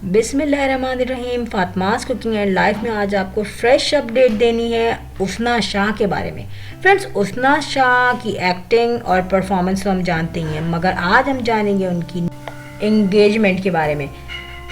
बिस्मिल्लाहिर्रहमानिर्रहीम। Fatima's cooking and life में आज आपको फ्रेश अपडेट देनी है उसना शाह के बारे में। फ्रेंड्स, उसना शाह की एक्टिंग और परफॉर्मेंस तो हम जानते ही हैं, मगर आज हम जानेंगे उनकी इंगेजमेंट के बारे में।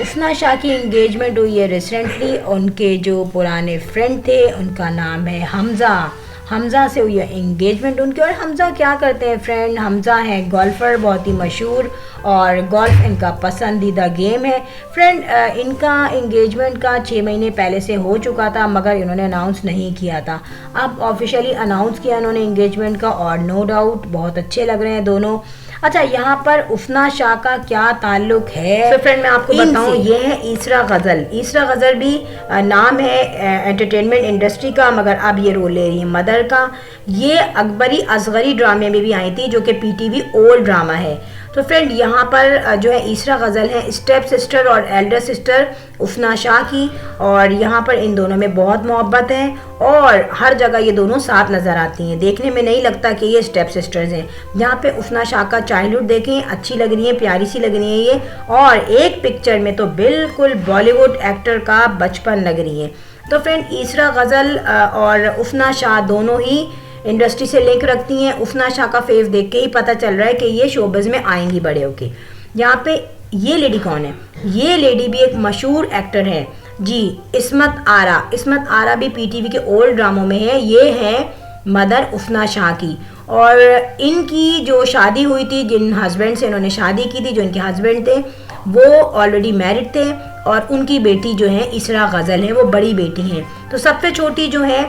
उसना शाह की इंगेजमेंट हुई है रिसेंटली। उनके जो पुराने फ्रेंड थे उनका नाम है हमज़ा से हुई है इंगेजमेंट उनकी। और हमज़ा क्या करते हैं फ्रेंड? हमज़ा है गोल्फ़र, बहुत ही मशहूर, और गोल्फ़ इनका पसंदीदा गेम है फ्रेंड। इनका इंगेजमेंट का 6 महीने पहले से हो चुका था, मगर इन्होंने अनाउंस नहीं किया था। अब ऑफिशियली अनाउंस किया इन्होंने इंगेजमेंट का, और नो डाउट बहुत अच्छे लग रहे हैं दोनों। अच्छा, यहाँ पर उसना शाह का क्या ताल्लुक है? तो फ्रेंड मैं आपको बताऊँ, ये है ईसरा गज़ल। ईसरा गज़ल भी नाम है एंटरटेनमेंट इंडस्ट्री का, मगर अब ये रोल ले रही है मदर का। ये अकबरी असगरी ड्रामे में भी आई थी, जो कि पीटीवी ओल्ड ड्रामा है। तो फ्रेंड यहाँ पर जो है ईसरा गज़ल है स्टेप सिस्टर और एल्डर सिस्टर उसना शाह की, और यहाँ पर इन दोनों में बहुत मोहब्बत है और हर जगह ये दोनों साथ नज़र आती हैं। देखने में नहीं लगता कि ये स्टेप सिस्टर्स हैं। यहाँ पे उसना शाह का चाइल्डहुड देखें, अच्छी लग रही है, प्यारी सी लग रही है ये, और एक पिक्चर में तो बिल्कुल बॉलीवुड एक्टर का बचपन लग रही है। तो फ्रेंड ईसरा गज़ल और उसना शाह दोनों ही इंडस्ट्री से लिंक रखती हैं। उसना शाह का फेस देख के ही पता चल रहा है कि ये शोबिज़ में आएंगी बड़े होके। यहाँ पे ये लेडी कौन है? ये लेडी भी एक मशहूर एक्टर है जी, इस्मत आरा। इस्मत आरा भी पीटीवी के ओल्ड ड्रामों में है। ये है मदर उसना शाह की, और इनकी जो शादी हुई थी, जिन हस्बैंड से इन्होंने शादी की थी, जो इनके हस्बैंड थे वो ऑलरेडी मैरिड थे, और उनकी बेटी जो है ईसरा गज़ल है, वो बड़ी बेटी हैं। तो सबसे छोटी जो है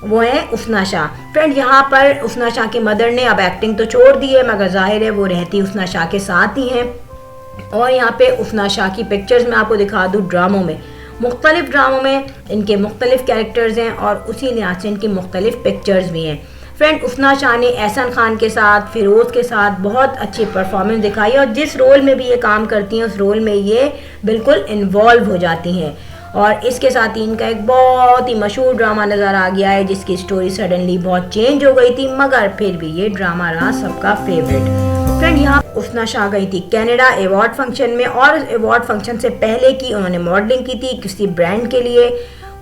वो है उसना शाह। फ्रेंड यहाँ पर उसना शाह की मदर ने अब एक्टिंग तो छोड़ दी है, मगर जाहिर है वो रहती उसना शाह के साथ ही हैं। और यहाँ पे उसना शाह की पिक्चर्स मैं आपको दिखा दूँ। ड्रामों में, मुख्तलिफ ड्रामों में इनके मुख्तलिफ कैरेक्टर्स हैं, और उसी लिहाज से इनकी मुख्तलिफ पिक्चर्स भी हैं। फ्रेंड उसना शाह ने एहसन खान के साथ, फिरोज़ के साथ बहुत अच्छी परफॉर्मेंस दिखाई, और जिस रोल में भी ये काम करती हैं उस रोल में ये बिल्कुल इन्वॉल्व हो जाती हैं। और इसके साथ ही इनका एक बहुत ही मशहूर ड्रामा नज़र आ गया है, जिसकी स्टोरी सडनली बहुत चेंज हो गई थी, मगर फिर भी ये ड्रामा रहा सबका फेवरेट। फ्रेंड यहाँ उसना शाह गई थी कनाडा अवार्ड फंक्शन में, और अवार्ड फंक्शन से पहले की उन्होंने मॉडलिंग की थी किसी ब्रांड के लिए,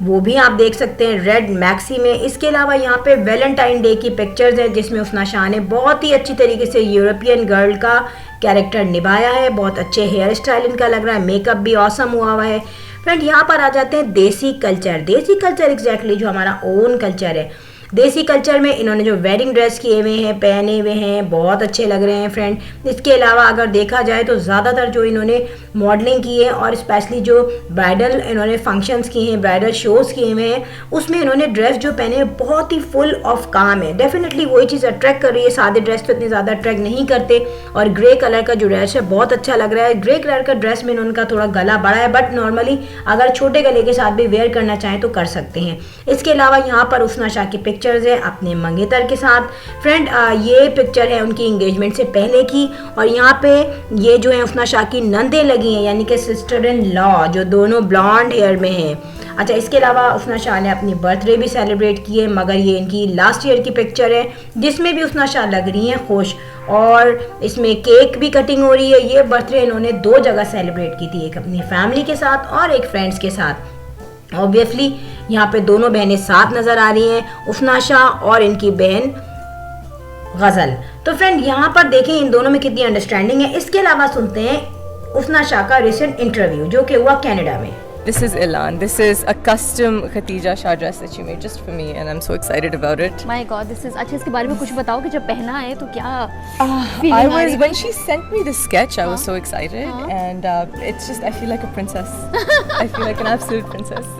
वो भी आप देख सकते हैं रेड मैक्सी में। इसके अलावा यहाँ पे वैलेंटाइन डे की पिक्चर्स है, जिसमें उसना शाह ने बहुत ही अच्छी तरीके से यूरोपियन गर्ल का कैरेक्टर निभाया है। बहुत अच्छे हेयर स्टाइल इनका लग रहा है, मेकअप भी ऑसम हुआ है। फ्रेंड यहाँ पर आ जाते हैं देसी कल्चर। देसी कल्चर एग्जैक्टली जो हमारा ओन कल्चर है। देसी कल्चर में इन्होंने जो वेडिंग ड्रेस किए हुए हैं, पहने हुए हैं, बहुत अच्छे लग रहे हैं फ्रेंड। इसके अलावा अगर देखा जाए तो ज़्यादातर जो इन्होंने मॉडलिंग की है, और स्पेशली जो ब्राइडल इन्होंने फंक्शंस किए हैं, ब्राइडल शोज़ किए हुए हैं, उसमें इन्होंने ड्रेस जो पहने हैं बहुत ही फुल ऑफ काम है। डेफिनेटली वही चीज़ अट्रैक्ट कर रही है। सादे ड्रेस तो इतने ज़्यादा अट्रैक्ट नहीं करते, और ग्रे कलर का जो ड्रेस है बहुत अच्छा लग रहा है। ग्रे कलर का ड्रेस में इनका थोड़ा गला बड़ा है, बट नॉर्मली अगर छोटे गले के साथ भी वेयर करना चाहें तो कर सकते हैं। इसके अलावा यहाँ पर उसना शाह की पिक्चर्स है अपने मंगेतर के साथ। फ्रेंड ये पिक्चर है उनकी इंगेजमेंट से पहले की, और यहाँ पे ये जो है उसना शाह की नंदे लगी हैं, यानी कि सिस्टर इन लॉ, जो दोनों ब्लॉन्ड हेयर में हैं। अच्छा, इसके अलावा उसना शाह ने अपनी बर्थडे भी सेलिब्रेट की है, मगर ये इनकी लास्ट ईयर की पिक्चर है, जिसमें भी उसना शाह लग रही हैं खुश, और इसमें केक भी कटिंग हो रही है। ये बर्थडे इन्होंने 2 जगह सेलिब्रेट की थी, एक अपनी फैमिली के साथ और एक फ्रेंड्स के साथ। ऑब्वियसली यहाँ पे दोनों बहनें साथ नज़र आ रही हैं, उसना शाह और इनकी बहन गज़ल। तो फ्रेंड यहाँ पर देखें इन दोनों में कितनी अंडरस्टैंडिंग है। इसके अलावा सुनते हैं उसना शाह का रिसेंट इंटरव्यू, जो कि हुआ कनाडा में। This is Ilan. This is a custom Khatija Shah dress that she made just for me, and I'm so excited about it. My God, this is अच्छा। इसके बारे में कुछ बताओ कि जब पहना है तो क्या When she sent me the sketch, I was so excited, and it's just I feel like a princess. I feel like an absolute princess.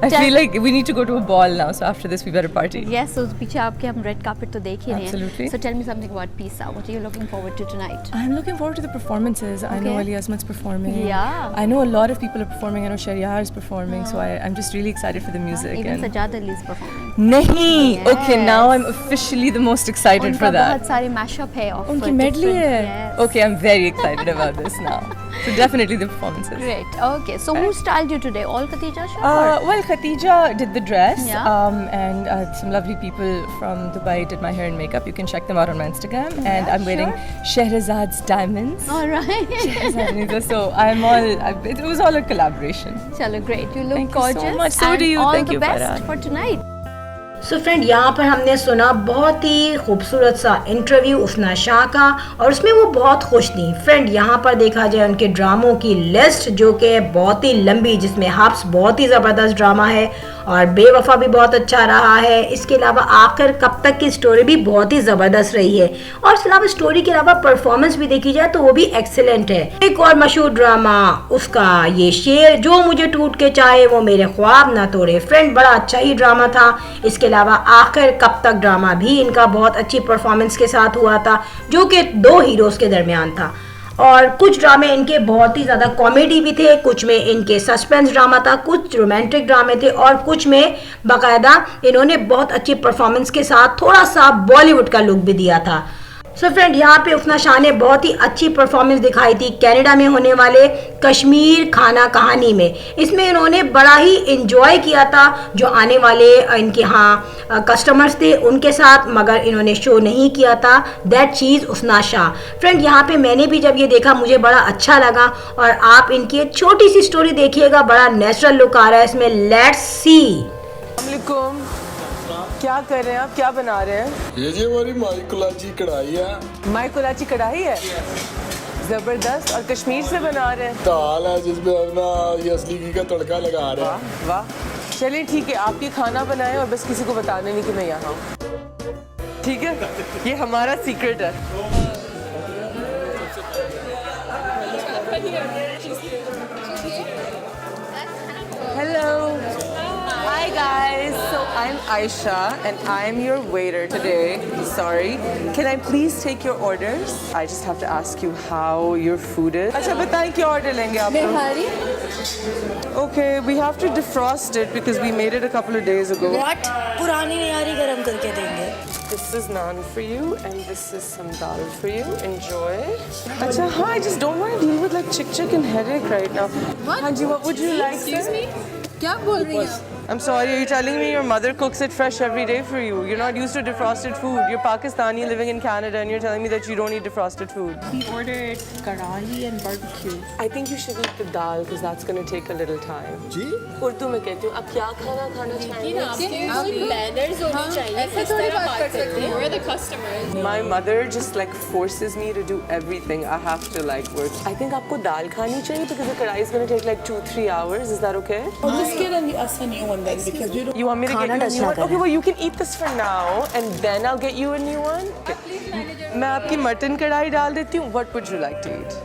I feel like we need to go to a ball now. So after this, we better party. Yes, so पीछे आपके हम red carpet तो देख ही रहे हैं। Absolutely. So tell me something about Pisa. What are you looking forward to tonight? I'm looking forward to the performances. I know Ali Asmat's performing. Yeah. I know a lot of people are performing. I know Shariar is performing. So I'm just really excited for the music. Even and Sajad Ali is performing. नहीं, Yes. okay, now I'm officially the most excited उनका for that. बहुत सारे mashup है of उनकी medley different- है. Yes. Okay, I'm very excited about this now. So definitely the performances. Great. Okay. So who styled you today? All Khatija Shah? or- Well, Khatija did the dress, Yeah. and some lovely people from Dubai did my hair and makeup. You can check them out on my Instagram. And I'm wearing Shehrazad's diamonds. All right. So I'm all. It was all a collaboration. Chalo, great. You look Thank you so gorgeous. much. So and do you. All Thank the you, best Farah. for tonight. So friend यहाँ पर हमने सुना बहुत ही खूबसूरत सा interview उफना Shah का और उसमें वो बहुत खुश थी। फ्रेंड यहाँ पर देखा जाए उनके ड्रामों की लिस्ट जो कि बहुत ही लंबी, जिसमें हब्स बहुत ही ज़बरदस्त ड्रामा है और बेवफा भी बहुत अच्छा रहा है। इसके अलावा आखिर कब तक की स्टोरी भी बहुत ही ज़बरदस्त रही है और इसके अलावा स्टोरी के अलावा परफॉर्मेंस भी देखी जाए तो वो भी एक्सेलेंट है। एक और मशहूर ड्रामा उसका ये शेर, जो मुझे टूट के चाहे वो मेरे ख्वाब ना तोड़े। फ्रेंड बड़ा अच्छा ही ड्रामा था। इसके अलावा आखिर कब तक ड्रामा भी इनका बहुत अच्छी परफॉर्मेंस के साथ हुआ था, जो कि 2 हीरोज़ के दरमियान था। और कुछ ड्रामे इनके बहुत ही ज़्यादा कॉमेडी भी थे, कुछ में इनके सस्पेंस ड्रामा था, कुछ रोमांटिक ड्रामे थे और कुछ में बाकायदा इन्होंने बहुत अच्छी परफॉर्मेंस के साथ थोड़ा सा बॉलीवुड का लुक भी दिया था। सो फ्रेंड यहाँ पे उफना शाह ने बहुत ही अच्छी परफॉर्मेंस दिखाई थी कनाडा में होने वाले कश्मीर खाना कहानी में। इसमें इन्होंने बड़ा ही इंजॉय किया था जो आने वाले इनके यहाँ कस्टमर्स थे उनके साथ, मगर इन्होंने शो नहीं किया था दैट चीज़ उफना शाह। फ्रेंड यहाँ पे मैंने भी जब ये देखा मुझे बड़ा अच्छा लगा और आप इनकी एक छोटी सी स्टोरी देखिएगा, बड़ा नेचुरल लुक आ रहा है इसमें। Let's see. अस्सलामुअलैकुम। क्या कर रहे हैं आप? क्या बना रहे हैं? ये जी हमारी माई कुलाची कढ़ाई है। माई कुलाची कढ़ाई है, जबरदस्त। और कश्मीर से बना रहे हैं? दाल है जिसमें अपना ये असली घी का तड़का लगा रहे हैं। वाह वाह। चलिए ठीक है, आप ये खाना बनाएं और बस किसी को बताने नहीं कि मैं यहाँ हूँ, ठीक है? ये हमारा सीक्रेट है। Hello. Hi guys. So I'm Aisha and I'm your waiter today. Sorry. Can I please take your orders? I just have to ask you how your food is. अच्छा बताइए क्या order लेंगे आप लोग? Nihari? Okay, we have to defrost it because we made it a couple of days ago. What? पुरानी निहारी गरम करके देंगे। This is naan for you and this is some dal for you. Enjoy. अच्छा हाँ, I just don't want to deal with like chick and headache right now. What? हाँ जी, what would you like? Excuse me? क्या बोल रही हैं? I'm sorry, are you telling me your mother cooks it fresh every day for you? You're not used to defrosted food. You're Pakistani living in Canada and you're telling me that you don't eat defrosted food. We ordered karahi and barbecue. I think you should eat the dal because that's going to take a little time. जी उर्दू में कहती हूँ, आप क्या खाना चाहेंगे? Manners होनी चाहिए। ऐसे थोड़ी बात कर सकते हैं। We're the customers. My mother just like forces me to do everything. I have to like work. I think आपको दाल खानी चाहिए because the kadai is going to take like 2-3 hours. Is that okay? Well, just get us a new one then because we don't. You want me to get you a new one? Okay, well you can eat this for now and then I'll get you a new one. Okay. मैं आपकी mutton कढ़ाई डाल देती हूँ. What would you like to eat?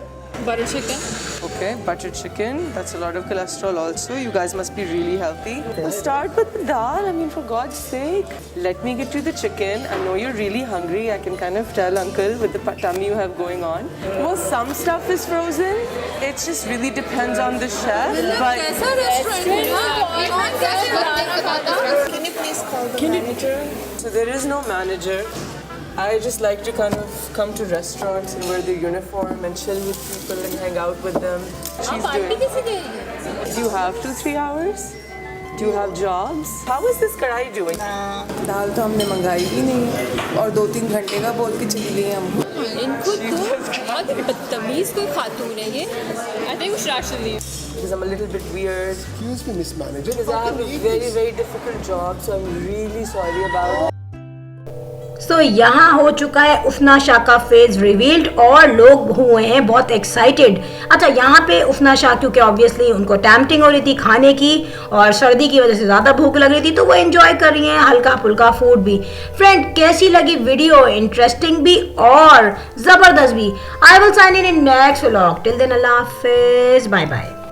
Butter chicken. Okay, butter chicken. That's a lot of cholesterol also. You guys must be really healthy. We'll start with the dal. I mean, for God's sake. Let me get you the chicken. I know you're really hungry. I can kind of tell, uncle, with the tummy you have going on. Well, some stuff is frozen. It just really depends on the chef. But कैसा restaurant है? Can you please call the manager? so there is no manager. I just like to kind of come to restaurants and wear the uniform and chill with people and hang out with them. She's doing. Do you have 2-3 hours? Do you have jobs? How is this kadai doing? दाल तो हमने मंगाई ही नहीं और 2-3 घंटे का बोल के चली गई हम। इनको तो बहुत बदतमीज कोई खातून है ये. I think we should actually leave. Because I'm a little bit weird. Excuse me, Miss Manager. Because I have a very, very difficult job, so I'm really sorry about it. सो यहाँ हो चुका है उफना शाह का फेज रिवील्ड और लोग हुए हैं बहुत एक्साइटेड। अच्छा, यहाँ पे उफना शाह क्योंकि ऑब्वियसली उनको टैम्पटिंग हो रही थी खाने की और सर्दी की वजह से ज़्यादा भूख लग रही थी तो वो एंजॉय कर रही हैं हल्का फुल्का फूड भी। फ्रेंड, कैसी लगी वीडियो? इंटरेस्टिंग भी और ज़बरदस्त भी। I will sign in next vlog. Till then अल्लाह हाफिज़, बाय बाय।